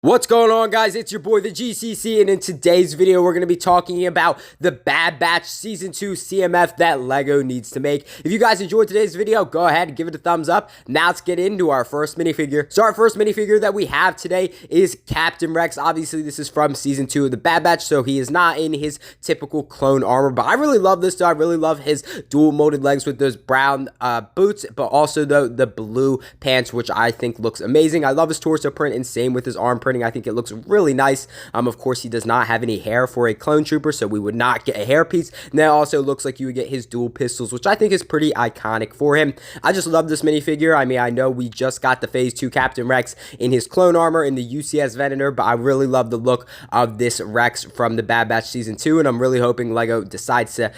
What's going on, guys? It's your boy the GCC, and in today's video we're going to be talking about the Bad Batch Season 2 CMF that LEGO needs to make. If you guys enjoyed today's video, go ahead and give it a thumbs up. Now let's get into our first minifigure. So our first minifigure that we have today is Captain Rex. Obviously this is from Season 2 of the Bad Batch, so he is not in his typical clone armor, but I really love this though. I really love his dual molded legs with those brown boots, but also the blue pants, which I think looks amazing. I love his torso print, and same with his arm print. I think it looks really nice. Of course, he does not have any hair for a clone trooper, so we would not get a hairpiece. And that also looks like you would get his dual pistols, which I think is pretty iconic for him. I just love this minifigure. I mean, I know we just got the Phase 2 Captain Rex in his clone armor in the UCS Venator, but I really love the look of this Rex from the Bad Batch Season 2, and I'm really hoping LEGO decides to,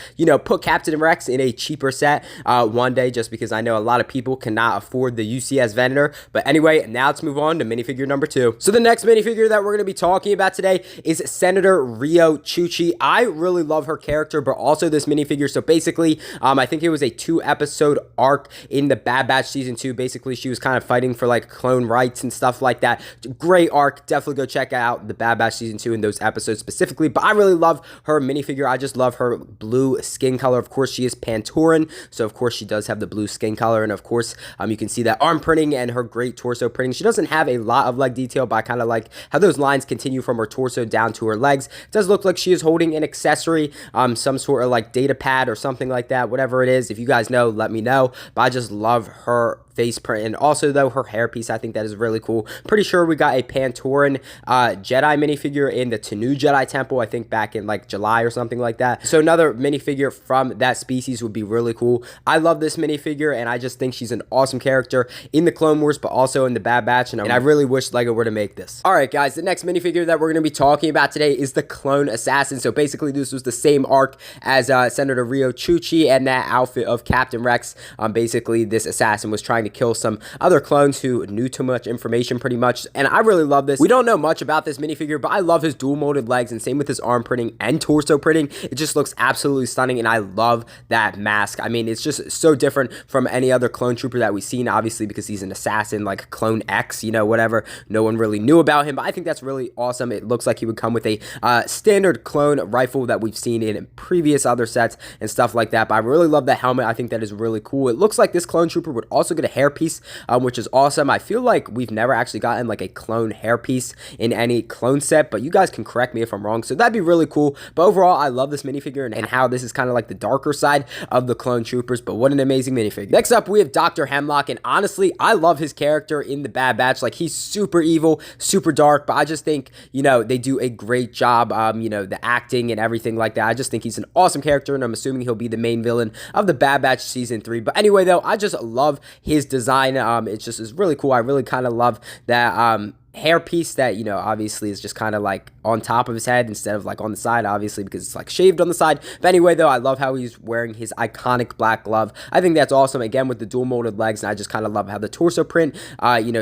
put Captain Rex in a cheaper set one day, just because I know a lot of people cannot afford the UCS Venator. But anyway, now let's move on to minifigure number 2. So the next minifigure that we're going to be talking about today is Senator Rio Chuchi. I really love her character, but also this minifigure. So basically, I think it was a 2-episode arc in the Bad Batch Season 2. Basically, she was kind of fighting for like clone rights and stuff like that. Great arc. Definitely go check out the Bad Batch Season 2 in those episodes specifically. But I really love her minifigure. I just love her blue skin color. Of course, she is Pantoran, so of course she does have the blue skin color, and of course, you can see that arm printing and her great torso printing. She doesn't have a lot of leg detail, but I kind of like how those lines continue from her torso down to her legs. It does look like she is holding an accessory, some sort of like data pad or something like that. Whatever it is, if you guys know, let me know. But I just love her face print, and also though her hairpiece, I think that is really cool. Pretty sure we got a Pantoran Jedi minifigure in the Tanu Jedi Temple, I think back in like July or something like that. So another minifigure from that species would be really cool. I love this minifigure, and I just think she's an awesome character in the Clone Wars, but also in the Bad Batch, and I really wish LEGO were to make this. Alright guys, the next minifigure that we're going to be talking about today is the Clone Assassin. So basically this was the same arc as Senator Rio Chuchi and that outfit of Captain Rex. Basically this assassin was trying to kill some other clones who knew too much information pretty much, and I really love this. We don't know much about this minifigure, but I love his dual molded legs, and same with his arm printing and torso printing. It just looks absolutely stunning, and I love that mask. I mean, it's just so different from any other clone trooper that we've seen, obviously because he's an assassin like Clone X, whatever. No one really knew about him, but I think that's really awesome. It looks like he would come with a standard clone rifle that we've seen in previous other sets and stuff like that, but I really love the helmet. I think that is really cool. It looks like this clone trooper would also get a hairpiece, which is awesome. I feel like we've never actually gotten like a clone hairpiece in any clone set, but you guys can correct me if I'm wrong, so that'd be really cool. But overall, I love this minifigure and how this is kind of like the darker side of the clone troopers, but what an amazing minifigure. Next up, we have Dr. Hemlock, and honestly, I love his character in the Bad Batch. Like, he's super evil, super dark, but I just think, they do a great job, the acting and everything like that. I just think he's an awesome character, and I'm assuming he'll be the main villain of the Bad Batch Season 3. But anyway, though, I just love his design. It just is really cool. I really kind of love that hairpiece that, obviously is just kind of like on top of his head instead of like on the side, obviously because it's like shaved on the side. But anyway, though, I love how he's wearing his iconic black glove. I think that's awesome, again with the dual molded legs, and I just kind of love how the torso print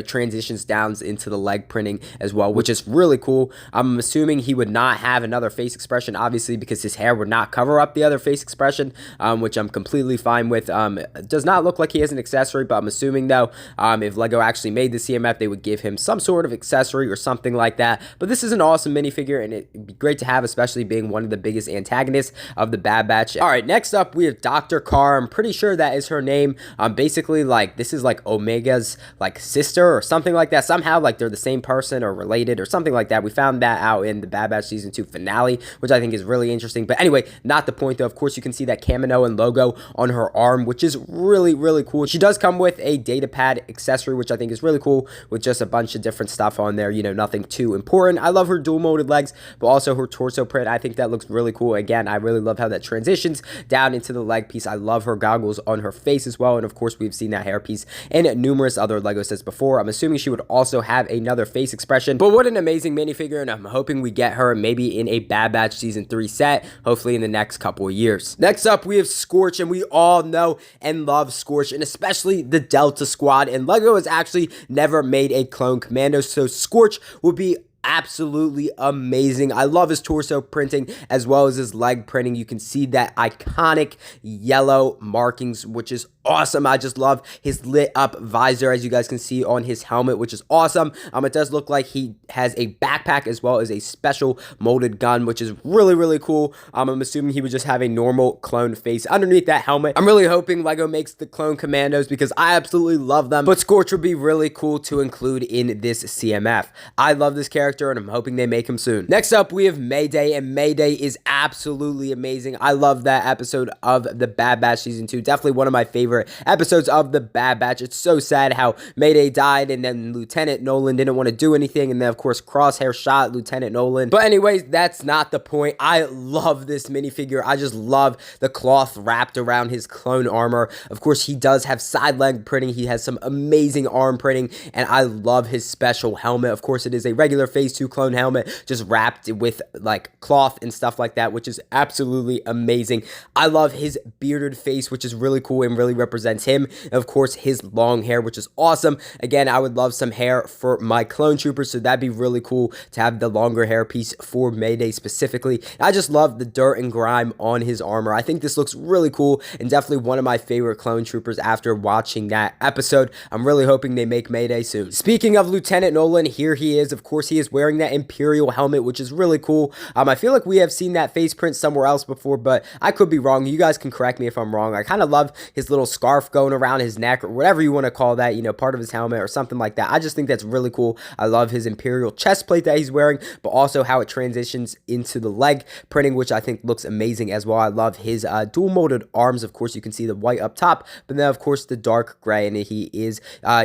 transitions down into the leg printing as well, which is really cool. I'm assuming he would not have another face expression, obviously because his hair would not cover up the other face expression, which I'm completely fine with. It does not look like he has an accessory, but I'm assuming though, if LEGO actually made the CMF, they would give him some sort of accessory or something like that. But this is an awesome minifigure, and it'd be great to have, especially being one of the biggest antagonists of the Bad Batch. Alright, next up we have Dr. Carr. I'm pretty sure that is her name. Basically, like, this is like Omega's like sister or something like that. Somehow like they're the same person or related or something like that. We found that out in the Bad Batch Season 2 finale, which I think is really interesting. But anyway, not the point though. Of course, you can see that Kaminoan logo on her arm, which is really, really cool. She does come with a data pad accessory, which I think is really cool, with just a bunch of different stuff on there, nothing too important. I love her dual molded legs, but also her torso print. I think that looks really cool. Again, I really love how that transitions down into the leg piece. I love her goggles on her face as well, and of course we've seen that hairpiece in numerous other LEGO sets before. I'm assuming she would also have another face expression, but what an amazing minifigure, and I'm hoping we get her maybe in a Bad Batch Season 3 set, hopefully in the next couple of years. Next up, we have Scorch, and we all know and love Scorch, and especially the Delta Squad, and LEGO has actually never made a clone commando, so Scorch would be absolutely amazing. I love his torso printing as well as his leg printing. You can see that iconic yellow markings, which is awesome. I just love his lit up visor, as you guys can see on his helmet, which is awesome. It does look like he has a backpack as well as a special molded gun, which is really cool. I'm assuming he would just have a normal clone face underneath that helmet. I'm really hoping LEGO makes the clone commandos because I absolutely love them, but Scorch would be really cool to include in this CMF. I love this character and I'm hoping they make him soon. Next up, we have Mayday, and Mayday is absolutely amazing. I love that episode of the Bad Batch Season 2. Definitely one of my favorite episodes of the Bad Batch. It's so sad how Mayday died and then Lieutenant Nolan didn't want to do anything, and then of course Crosshair shot Lieutenant Nolan. But anyways, that's not the point. I love this minifigure. I just love the cloth wrapped around his clone armor. Of course, he does have side leg printing. He has some amazing arm printing, and I love his special helmet. Of course, it is a regular Phase 2 clone helmet, just wrapped with like cloth and stuff like that, which is absolutely amazing. I love his bearded face, which is really cool and really represents him. And of course, his long hair, which is awesome. Again, I would love some hair for my clone troopers, so that'd be really cool to have the longer hair piece for Mayday specifically. I just love the dirt and grime on his armor. I think this looks really cool and definitely one of my favorite clone troopers after watching that episode. I'm really hoping they make Mayday soon. Speaking of Lieutenant Nolan, here he is. Of course, he is wearing that Imperial helmet, which is really cool. I feel like we have seen that face print somewhere else before, but I could be wrong. You guys can correct me if I'm wrong. I kind of love his little scarf going around his neck or whatever you want to call that, you know, part of his helmet or something like that. I just think that's really cool. I love his Imperial chest plate that he's wearing, but also how it transitions into the leg printing, which I think looks amazing as well. I love his dual molded arms. Of course, you can see the white up top, but then of course the dark gray, and he is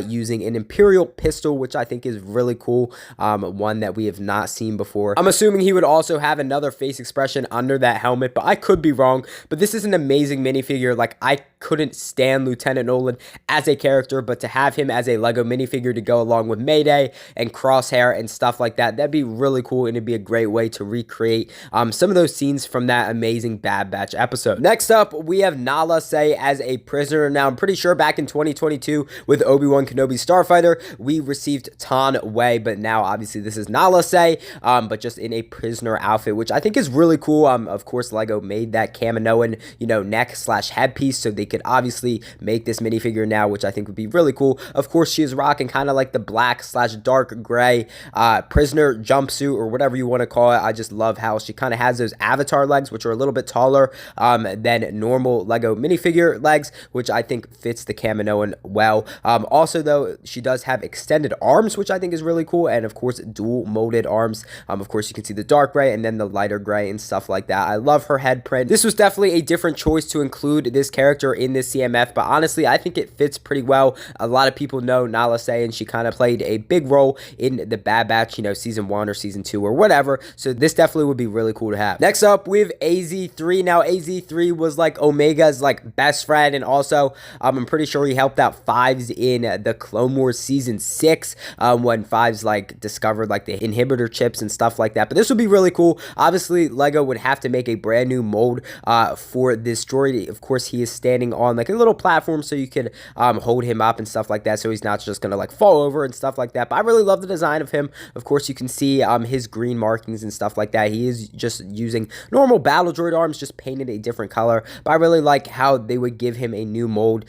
using an Imperial pistol, which I think is really cool. One that we have not seen before. I'm assuming he would also have another face expression under that helmet, but I could be wrong. But this is an amazing minifigure. Like, I couldn't stand Lieutenant Nolan as a character, but to have him as a LEGO minifigure to go along with Mayday and Crosshair and stuff like that, that'd be really cool, and it'd be a great way to recreate some of those scenes from that amazing Bad Batch episode. Next up, we have Nala Se as a prisoner. Now, I'm pretty sure back in 2022 with Obi-Wan Kenobi Starfighter, we received Tan Wei, but now obviously this is Nala Se, but just in a prisoner outfit, which I think is really cool. Of course, LEGO made that Kaminoan, you know, neck slash headpiece, so they could obviously make this minifigure now, which I think would be really cool. Of course, she is rocking kind of like the black slash dark gray prisoner jumpsuit or whatever you want to call it. I just love how she kind of has those avatar legs, which are a little bit taller than normal LEGO minifigure legs, which I think fits the Kaminoan well. Also, though, she does have extended arms, which I think is really cool, and of course, dual molded arms. Of course, you can see the dark gray and then the lighter gray and stuff like that. I love her head print. This was definitely a different choice to include this character in this CMF, but honestly, I think it fits pretty well. A lot of people know Nala Se, and she kind of played a big role in the Bad Batch, you know, season 1 or season 2 or whatever, so this definitely would be really cool to have. Next up, we have AZ3. Now, AZ3 was like Omega's like best friend, and also I'm pretty sure he helped out Fives in the Clone Wars season 6 when Fives like discovered like the inhibitor chips and stuff like that. But this would be really cool. Obviously, LEGO would have to make a brand new mold for this droid. Of course, he is standing on like a little platform, so you could hold him up and stuff like that, so he's not just gonna like fall over and stuff like that. But I really love the design of him. Of course, you can see his green markings and stuff like that. He is just using normal battle droid arms, just painted a different color. But I really like how they would give him a new mold,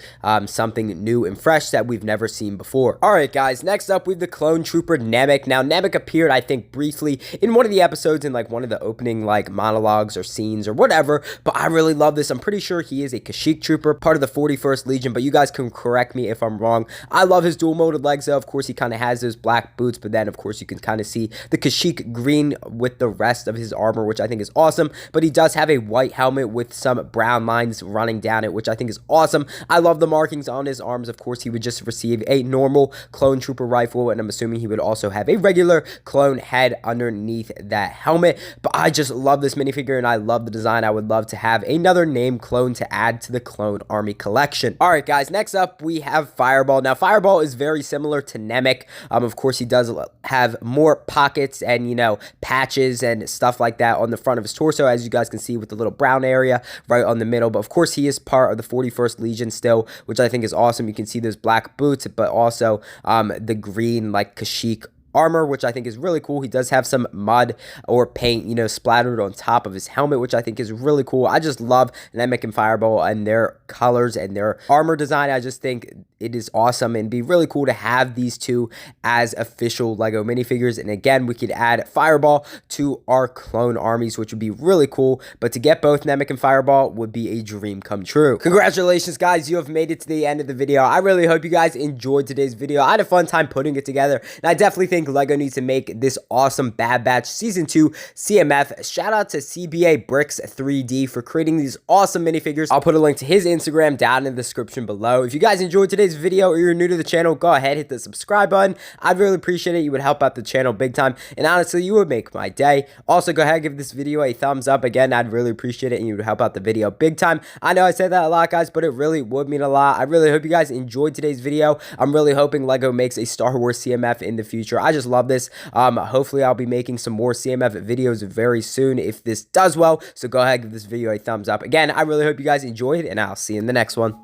something new and fresh that we've never seen before. Alright guys, next up we have the clone trooper Nemec. Now, Nemec appeared, I think, briefly in one of the episodes in like one of the opening like monologues or scenes or whatever, but I really love this. I'm pretty sure he is a Kashyyyk trooper, part of the 41st Legion, but you guys can correct me if I'm wrong. I love his dual molded legs though. Of course, he kind of has those black boots, but then of course you can kind of see the Kashyyyk green with the rest of his armor, which I think is awesome. But he does have a white helmet with some brown lines running down it, which I think is awesome. I love the markings on his arms. Of course, he would just receive a normal clone trooper rifle, and I'm assuming he would also have a regular clone head underneath that helmet. But I just love this minifigure, and I love the design. I would love to have another named clone to add to the clone army collection. Alright guys, next up we have Fireball. Now, Fireball is very similar to Nemec. Of course, he does have more pockets and, you know, patches and stuff like that on the front of his torso, as you guys can see with the little brown area right on the middle. But of course, he is part of the 41st Legion still, which I think is awesome. You can see those black boots, but also the green like Kashyyyk armor, which I think is really cool. He does have some mud or paint, you know, splattered on top of his helmet, which I think is really cool. I just love Nemec and Fireball and their colors and their armor design. I just think it is awesome and be really cool to have these two as official LEGO minifigures. And again, we could add Fireball to our clone armies, which would be really cool. But to get both Nemec and Fireball would be a dream come true. Congratulations, guys. You have made it to the end of the video. I really hope you guys enjoyed today's video. I had a fun time putting it together, and I definitely think LEGO needs to make this awesome Bad Batch Season 2 CMF. Shout out to CBA Bricks 3D for creating these awesome minifigures. I'll put a link to his Instagram down in the description below. If you guys enjoyed today's video or you're new to the channel, go ahead, hit the subscribe button. I'd really appreciate it. You would help out the channel big time, and honestly, you would make my day. Also, go ahead, give this video a thumbs up. Again, I'd really appreciate it, and you would help out the video big time. I know I said that a lot, guys, but it really would mean a lot. I really hope you guys enjoyed today's video. I'm really hoping LEGO makes a Star Wars CMF in the future. I just love this. Hopefully, I'll be making some more CMF videos very soon if this does well. So go ahead, give this video a thumbs up. Again, I really hope you guys enjoyed, and I'll see you in the next one.